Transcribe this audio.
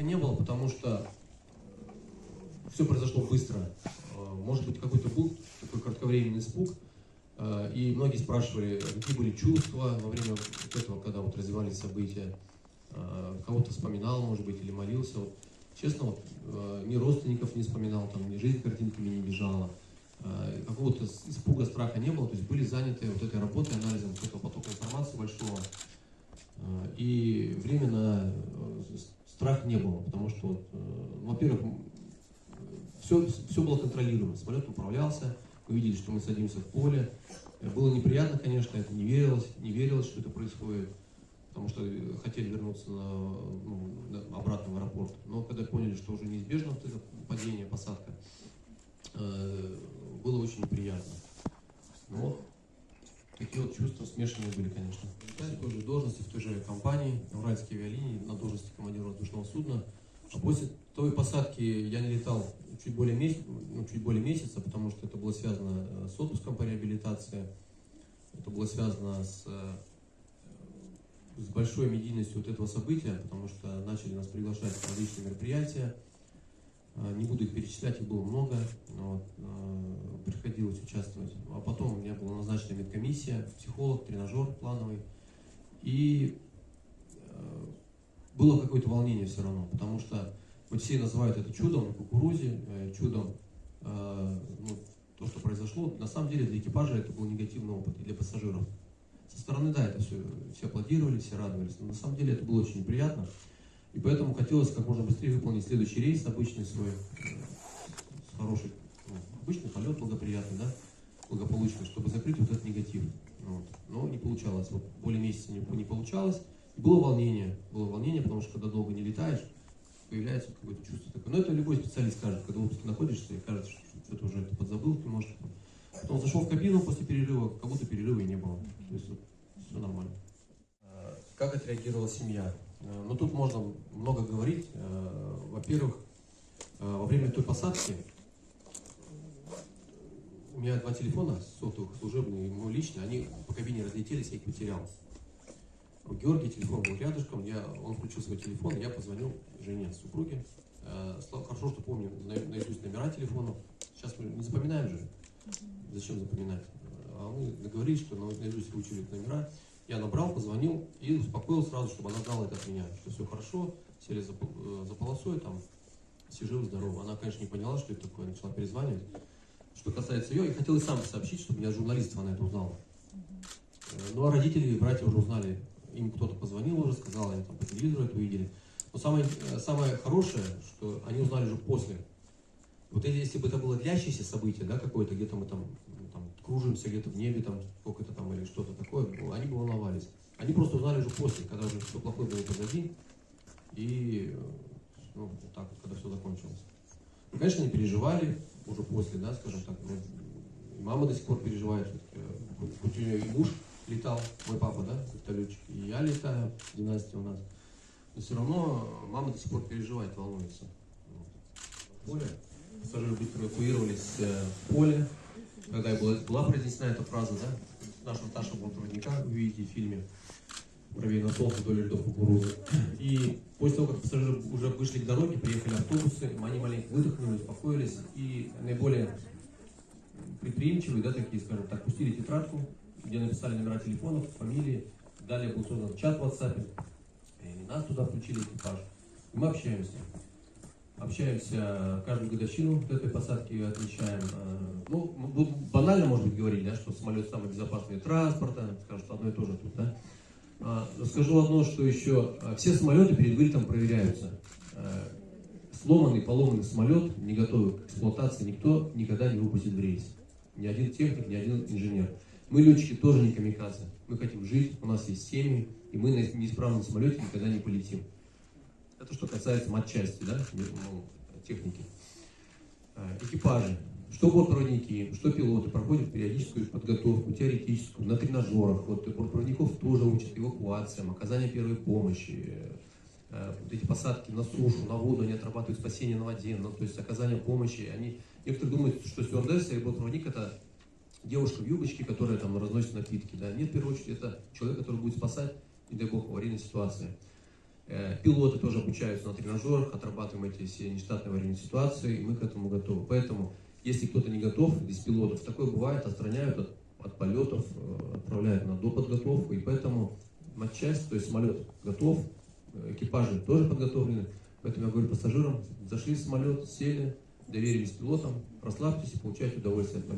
страха не было, потому что все произошло быстро. Может быть, какой-то был такой кратковременный испуг. И многие спрашивали, какие были чувства во время вот этого, когда вот развивались события. Кого-то вспоминал, может быть, или молился. Вот, честно, вот, ни родственников не вспоминал, там, ни жизнь картинками не бежала. Какого-то испуга, страха не было. То есть были заняты вот этой работой, анализом вот этого потока информации большого. И временно страха не было, потому что, вот, во-первых, все было контролируемо. Самолет управлялся, мы видели, что мы садимся в поле. Было неприятно, конечно, это не верилось, что это происходит, потому что хотели вернуться обратно в аэропорт. Но когда поняли, что уже неизбежно вот это падение, посадка, было очень неприятно. Но такие вот чувства смешанные были, конечно. В той же должности, в той же компании, Уральские авиалинии, на должности командира воздушного судна. А после той посадки я не летал чуть более месяца, потому что это было связано с отпуском по реабилитации, это было связано с большой медийностью вот этого события, потому что начали нас приглашать на различные мероприятия. Не буду их перечислять, их было много, но приходилось участвовать. А потом у меня была назначена медкомиссия, психолог, тренажер плановый. И было какое-то волнение все равно, потому что вот все называют это чудом на кукурузе, чудом, то, что произошло. На самом деле для экипажа это был негативный опыт, и для пассажиров. Со стороны, да, это все аплодировали, все радовались, но на самом деле это было очень неприятно. И поэтому хотелось как можно быстрее выполнить следующий рейс, обычный свой, хороший, обычный полет, благоприятный, да, благополучный, чтобы закрыть вот этот негатив. Вот. Но не получалось, вот более месяца не получалось. И было волнение, потому что когда долго не летаешь, появляется какое-то чувство такое. Но это любой специалист скажет, когда в отпуске находишься, и кажется, что что-то уже подзабыл, ты можешь. Потом зашел в кабину после перерыва, как будто перерыва и не было. То есть вот, все нормально. Как отреагировала семья? Ну, тут можно много говорить. Во-первых, во время той посадки у меня 2 телефона сотовых, служебные и мой личный, они по кабине разлетелись, я их потерял. У Георгия телефон был рядышком, он включил свой телефон, и я позвонил жене, супруге. Хорошо, что помню наизусть номера телефонов. Сейчас мы не запоминаем же. Зачем запоминать? А мы договорились, что наизусть выучили номера. Я набрал, позвонил и успокоил сразу, чтобы она знала это от меня, что все хорошо, сели за полосой, там, все живы-здоровы. Она, конечно, не поняла, что это такое, начала перезванивать. Что касается ее, я хотел и сам сообщить, чтобы меня журналистов она это узнала. Ну, а родители и братья уже узнали, им кто-то позвонил уже, сказал, они там по телевизору это увидели. Но самое хорошее, что они узнали уже после. Вот если бы это было длящееся событие, да, какое-то, где-то мы там кружимся где-то в небе, там, сколько-то там или что-то такое, они бы волновались. Они просто узнали уже после, когда уже все плохое было позади, и вот так вот, когда все закончилось. И, конечно, они переживали уже после, да, скажем так. И мама до сих пор переживает, хоть у нее и муж летал, мой папа, да, вертолетчик, и я летаю, династия у нас. Но все равно мама до сих пор переживает, волнуется. Поле. Пассажиры быстро эвакуировались в поле. Когда была произнесена эта фраза, да, нашего бортпроводника, вы видите в фильме «Правее на солнце вдоль рядов кукурузы». И после того, как пассажиры уже вышли к дороге, приехали автобусы, они маленько выдохнули, успокоились, и наиболее предприимчивые, да, такие, скажем так, пустили тетрадку, где написали номера телефонов, фамилии. Далее был создан чат в WhatsApp, и нас туда включили экипаж. И мы общаемся каждую годовщину этой посадки, отмечаем. Ну, банально, может быть, говорить, да, что самолет самый безопасный транспорт, скажут, что одно и то же тут, да. Скажу одно, что еще все самолеты перед вылетом проверяются. Сломанный, поломанный самолет, не готовый к эксплуатации, никто никогда не выпустит в рейс. Ни один техник, ни один инженер. Мы, летчики, тоже не камикадзе. Мы хотим жить, у нас есть семьи, и мы на неисправном самолете никогда не полетим. Это что касается матчасти, да, техники. Экипажи, что бортпроводники, что пилоты проходят периодическую подготовку, теоретическую, на тренажерах. Вот бортпроводников тоже учат эвакуациям, оказанию первой помощи. Вот эти посадки на сушу, на воду, они отрабатывают спасение на воде, ну, то есть оказание помощи. Некоторые думают, что стюардесса и бортпроводник — это девушка в юбочке, которая там разносит напитки. Да? Нет, в первую очередь, это человек, который будет спасать, не дай бог, в аварийной ситуации. Пилоты тоже обучаются на тренажерах, отрабатываем эти все нештатные аварийные ситуации, и мы к этому готовы. Поэтому, если кто-то не готов из пилотов, такое бывает, отстраняют от полетов, отправляют на доподготовку, и поэтому матчасть, то есть самолет готов, экипажи тоже подготовлены. Поэтому я говорю пассажирам, зашли в самолет, сели, доверились пилотам, расслабьтесь и получайте удовольствие от полета.